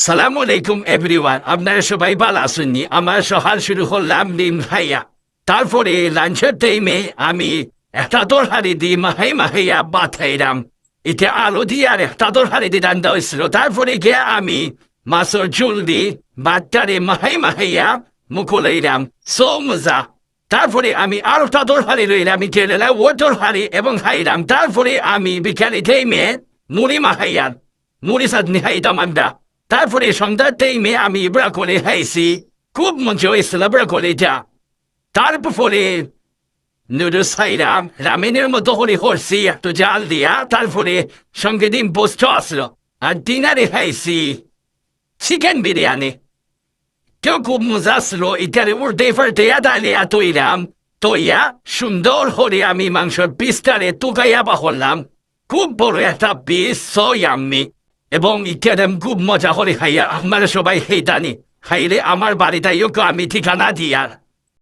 সালামু আলাইকুম এভরিওয়ান, আপনারা সবাই ভালো আছেননি? আমার সকাল শুরু করলাম ডিম খাইয়া। তারপরে লাঞ্চের টাইমে আমি একটা তরকারি দিয়ে মাহাইয়া ভাত খাইলাম। এটা আলু দিয়ে আর একটা তরকারি দিয়ে রান্না হয়েছিল। তারপরে গিয়ে আমি মাছের ঝোল দিয়ে ভাতটারে মাহাইয়া মুখলাইলাম। সো মজা। তারপরে আমি আরো একটা তরকারি রইলাম, ও তরকারি এবং খাইলাম। তারপরে আমি বিকালে টাইমে মুড়ি চাটনি খাইতাম আমরা। তারপরে সন্ধ্যার টাইমে আমি ব্রকলি খাইছি, খুব মজা হয়েছিল ব্রকলিটা। তারপরে নুডলস খাইলাম, রামেনের মতো করে করছি একটু জাল দিয়া। তারপরে সঙ্গে ডিম পোস্ট আসলো। আর ডিনারে খাইছি চিকেন বিরিয়ানি, কেউ খুব মজা ছিল। এটারে উল্টে ফাল্টে ডালিয়া তৈয়া সুন্দর করে আমি মাংসের পিসটারে টুকাইয়া বাহলাম। খুব বড় একটা পিস, সো ইয়াম্মি। এবং ইত্যাদি খুব মজা করে খাইয়া। আমার সবাই হেইটানি খাইলে আমার বাড়িটাইও আমি ঠিকানা দিয়ার।